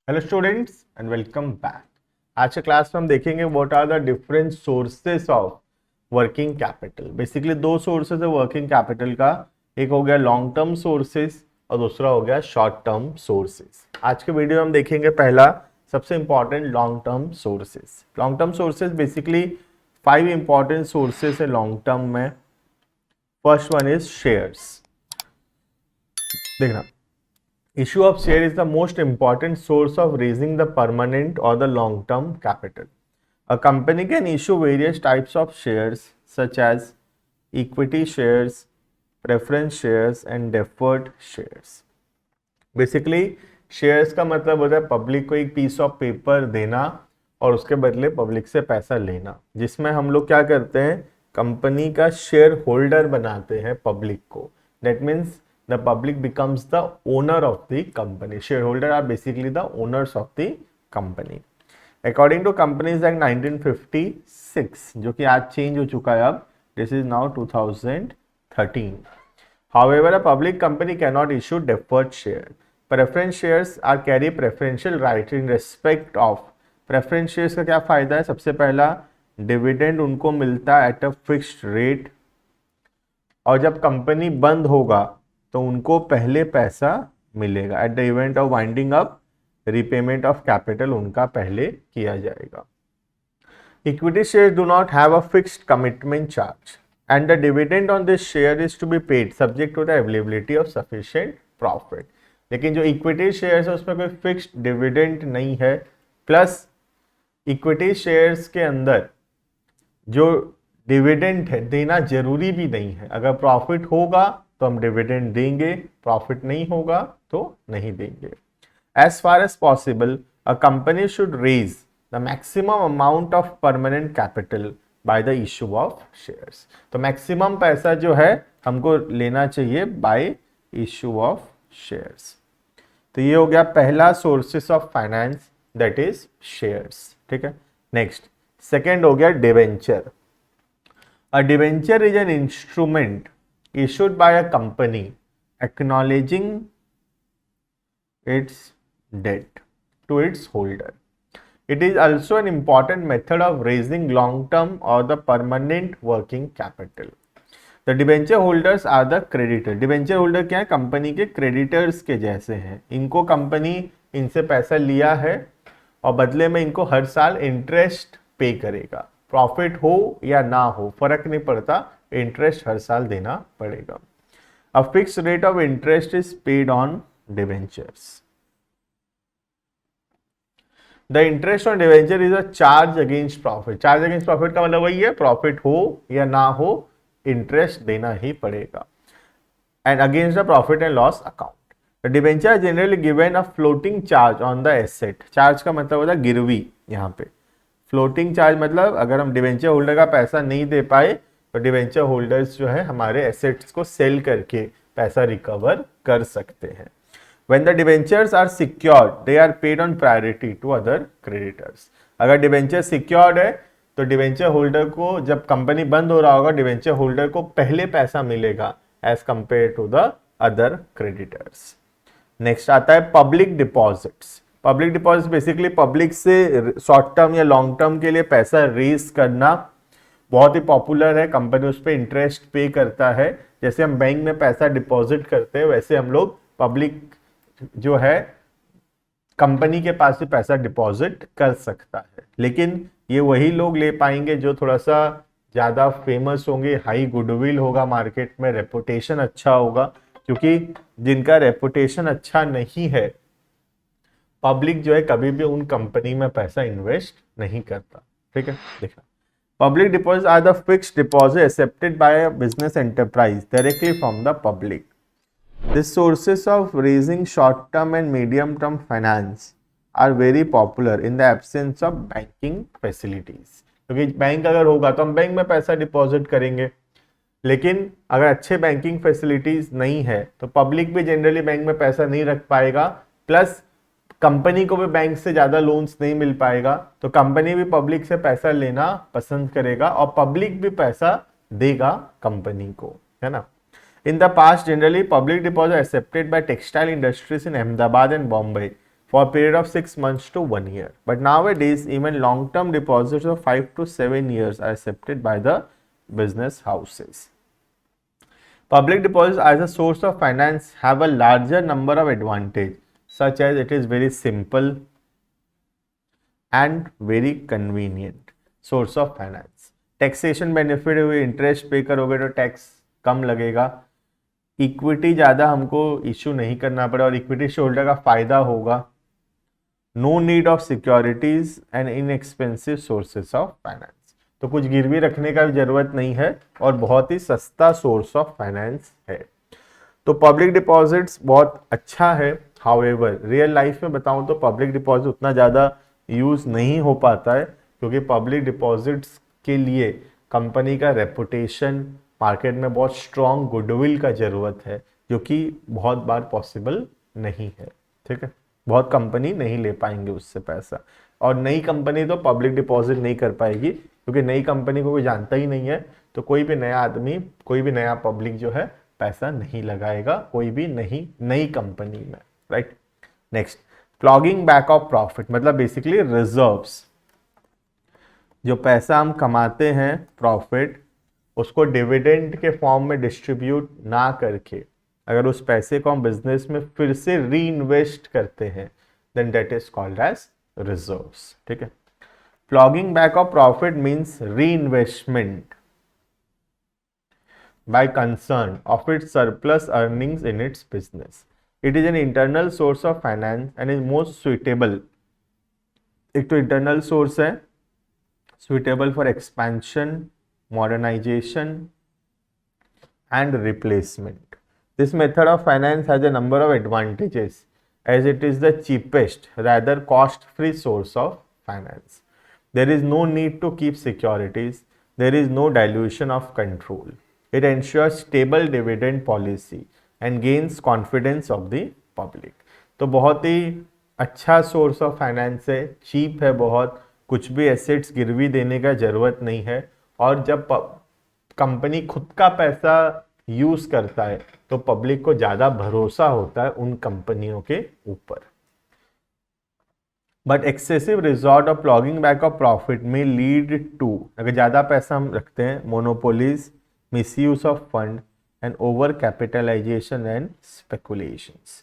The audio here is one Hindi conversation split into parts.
Hello students and welcome back. आज के क्लास में हम देखेंगे what are the different sources of working capital. Basically दो सोर्सेस है वर्किंग कैपिटल का, एक हो गया लॉन्ग टर्म सोर्सेस और दूसरा हो गया शॉर्ट टर्म सोर्सेस। आज के वीडियो में हम देखेंगे पहला सबसे important long term sources. Long term sources basically 5 important sources है लॉन्ग टर्म में। First one is shares. देखना, issue of share is the most important source of raising the permanent or the long term capital. A company can issue various types of shares such as equity shares, preference shares and deferred shares. Basically shares का मतलब होता है पब्लिक को एक पीस ऑफ पेपर देना और उसके बदले पब्लिक से पैसा लेना, जिसमें हम लोग क्या करते हैं, कंपनी का शेयर होल्डर बनाते हैं पब्लिक को। That means the public becomes the owner of the company. Shareholder are basically the owners of the company. According to Companies Act 1956, जो कि आज चेंज हो चुका है, अब this is now 2013. However, a public company cannot issue deferred share. Preference shares are carry preferential right in respect of. Preference shares का क्या फायदा है? सबसे पहला, डिविडेंड उनको मिलता है एट अ फिक्स्ड रेट, और जब कंपनी बंद होगा तो उनको पहले पैसा मिलेगा। At the event of winding up, repayment of capital उनका पहले किया जाएगा। Equity share do not have a fixed commitment charge and the dividend on this share is to be paid subject to the availability of sufficient profit. लेकिन जो इक्विटी शेयर्स है उसमें कोई फिक्स्ड डिविडेंड नहीं है, प्लस इक्विटी शेयर्स के अंदर जो डिविडेंड है देना जरूरी भी नहीं है। अगर प्रॉफिट होगा तो हम डिविडेंड देंगे, प्रॉफिट नहीं होगा तो नहीं देंगे। As far as possible a company should raise the maximum amount of permanent capital by the issue of shares. तो मैक्सिमम पैसा जो है हमको लेना चाहिए बाय इशू ऑफ शेयर्स। तो ये हो गया पहला sources of finance, that is shares. ठीक है, नेक्स्ट सेकेंड हो गया debenture. A debenture is an instrument issued by a company acknowledging its debt to its holder. It is also an important method of raising long-term or the permanent working capital. The debenture holders are the creditor. Debenture holder क्या है? कंपनी के क्रेडिटर्स के जैसे हैं। इनको कंपनी इनसे पैसा लिया है और बदले में इनको हर साल इंटरेस्ट पे करेगा। प्रॉफिट हो या ना हो फर्क नहीं पड़ता, इंटरेस्ट हर साल देना पड़ेगा। A fix rate of interest is paid on debentures. The interest on debenture is a charge against profit. Charge against profit का मतलब वही है, प्रॉफिट हो या ना हो इंटरेस्ट देना ही पड़ेगा। And against the profit and loss account. The debenture generally given a floating charge on the asset. Charge का मतलब होता है गिरवी। यहाँ पे फ्लोटिंग चार्ज मतलब अगर हम डिवेंचर होल्डर का पैसा नहीं दे पाए तो डिवेंचर होल्डर्स जो है हमारे एसेट्स को सेल करके पैसा रिकवर कर सकते हैं। When the debentures are secured, they are paid on priority to other creditors. अगर डिवेंचर सिक्योर्ड है तो डिवेंचर होल्डर को, जब कंपनी बंद हो रहा होगा, डिवेंचर होल्डर को पहले पैसा मिलेगा as compare to the other creditors. Next आता है public deposits. Public deposit basically public से शॉर्ट टर्म या लॉन्ग टर्म के लिए पैसा रेज करना बहुत ही पॉपुलर है। कंपनी उस पर इंटरेस्ट पे करता है। जैसे हम बैंक में पैसा डिपॉजिट करते हैं वैसे हम लोग पब्लिक जो है कंपनी के पास से पैसा डिपॉजिट कर सकता है। लेकिन ये वही लोग ले पाएंगे जो थोड़ा सा ज्यादा फेमस होंगे, हाई गुडविल होगा मार्केट में, रेपुटेशन अच्छा होगा। क्योंकि जिनका रेपुटेशन अच्छा नहीं है, पब्लिक जो है कभी भी उन कंपनी में पैसा इन्वेस्ट नहीं करता। ठीक है, देखना, public deposits are the fixed deposit accepted by a business enterprise directly from the public. These sources of raising short-term and medium-term finance are very popular in the absence of banking facilities. क्योंकि बैंक अगर होगा तो हम बैंक में पैसा डिपॉजिट करेंगे, लेकिन अगर अच्छे बैंकिंग फैसिलिटीज नहीं है तो पब्लिक भी जनरली बैंक में पैसा नहीं रख पाएगा, प्लस कंपनी को भी बैंक से ज्यादा लोन्स नहीं मिल पाएगा। तो कंपनी भी पब्लिक से पैसा लेना पसंद करेगा और पब्लिक भी पैसा देगा कंपनी को, है ना। In the past generally public deposit accepted by textile industries in Ahmedabad and Bombay for a period of 6 months to 1 year. But nowadays, even long-term deposits of 5 to 7 years are accepted by the business houses. Public deposits as a source of finance have a larger number of advantages, such as it is very simple and very convenient source of finance. Taxation benefit हुई, इंटरेस्ट पे करोगे तो टैक्स कम लगेगा, इक्विटी ज़्यादा हमको इशू नहीं करना पड़े और इक्विटी शेयरहोल्डर का फायदा होगा, no need of securities and inexpensive sources of finance, तो कुछ गिरवी रखने का भी जरूरत नहीं है और बहुत ही सस्ता सोर्स ऑफ फाइनेंस है। तो पब्लिक डिपॉजिट्स बहुत अच्छा है। हाउएवर रियल लाइफ में बताऊं तो पब्लिक डिपॉजिट उतना ज़्यादा यूज़ नहीं हो पाता है, क्योंकि पब्लिक डिपॉजिट्स के लिए कंपनी का रेपुटेशन, मार्केट में बहुत स्ट्रॉन्ग गुडविल का ज़रूरत है, जो कि बहुत बार पॉसिबल नहीं है। ठीक है, बहुत कंपनी नहीं ले पाएंगे उससे पैसा, और नई कंपनी तो पब्लिक डिपॉजिट नहीं कर पाएगी, क्योंकि नई कंपनी को कोई जानता ही नहीं है, तो कोई भी नया आदमी, कोई भी नया पब्लिक जो है पैसा नहीं लगाएगा कोई भी नई कंपनी में, right. Next, flogging back of profit, मतलब बेसिकली रिजर्व्स, जो पैसा हम कमाते हैं प्रॉफिट, उसको डिविडेंड के फॉर्म में डिस्ट्रीब्यूट ना करके अगर उस पैसे को हम बिजनेस में फिर से री इन्वेस्ट करते हैं, then that is called as reserves. ठीक है, ploughing back of profit means reinvestment by concern of its surplus earnings in its business. It is an internal source of finance and is most suitable. एक तो internal source है, suitable for expansion, modernization and replacement. This method of finance has a number of advantages as it is the cheapest, rather cost-free source of finance. There is no need to keep securities. There is no dilution of control. It ensures stable dividend policy and gains confidence of the public. तो बहुत ही अच्छा सोर्स ऑफ फाइनेंस है, चीप है बहुत, कुछ भी एसेट्स गिरवी देने का जरूरत नहीं है, और जब कंपनी खुद का पैसा यूज करता है तो पब्लिक को ज्यादा भरोसा होता है उन कंपनियों के ऊपर। But excessive resort of flogging back of profit में लीड टू, अगर ज्यादा पैसा हम रखते हैं, monopolies, misuse of fund and over capitalization and speculations।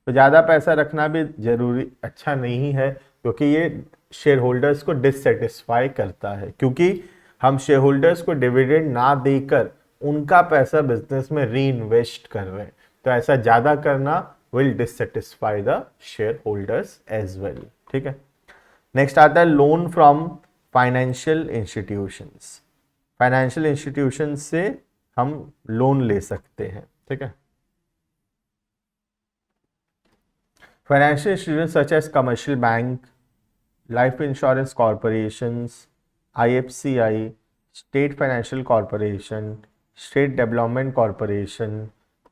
तो ज़्यादा पैसा रखना भी जरूरी अच्छा नहीं है, क्योंकि ये शेयर होल्डर्स को डिससेटिस्फाई करता है, क्योंकि हम शेयर होल्डर्स को डिविडेंड ना देकर उनका पैसा बिजनेस में री इन्वेस्ट कर रहे हैं, तो ऐसा ज़्यादा करना will dissatisfy the share holders as well. ठीक है, नेक्स्ट आता है loan from financial institutions. Financial institution से हम लोन ले सकते हैं। ठीक है, financial institution such as commercial bank, life insurance corporations, IFCI, state financial corporation, state development corporation,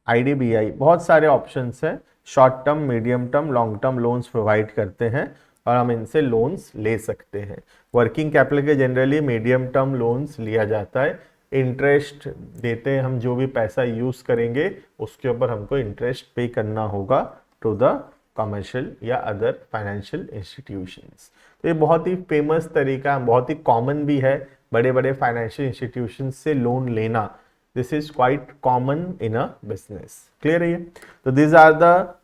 IDBI, बहुत सारे ऑप्शंस हैं। Short term, medium term, long term loans provide करते हैं और हम इनसे लोन्स ले सकते हैं। वर्किंग कैपिटल के जनरली मीडियम टर्म लोन्स लिया जाता है, इंटरेस्ट देते हैं, हम जो भी पैसा यूज करेंगे उसके ऊपर हमको इंटरेस्ट पे करना होगा टू द कमर्शियल या अदर फाइनेंशियल इंस्टीट्यूशंस। तो ये बहुत ही फेमस तरीका, बहुत ही कॉमन भी है बड़े बड़े फाइनेंशियल इंस्टीट्यूशन से लोन लेना। This is quite common in a business. Clear है ये? तो this are the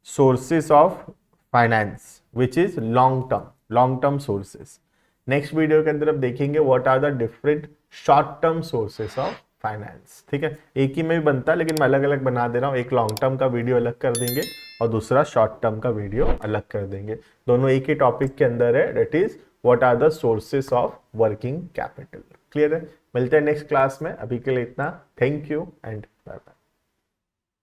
sources of finance which is long term sources. Next video के अंदर अब देखेंगे what are the different short term sources of finance. ठीक है, एक ही में भी बनता है लेकिन मैं अलग अलग बना दे रहा हूँ। एक लॉन्ग टर्म का वीडियो अलग कर देंगे और दूसरा शॉर्ट टर्म का वीडियो अलग कर देंगे। दोनों एक ही टॉपिक के अंदर है, that is what are the sources of working capital. Clear है? मिलते हैं नेक्स्ट क्लास में, अभी के लिए इतना। Thank you and bye bye.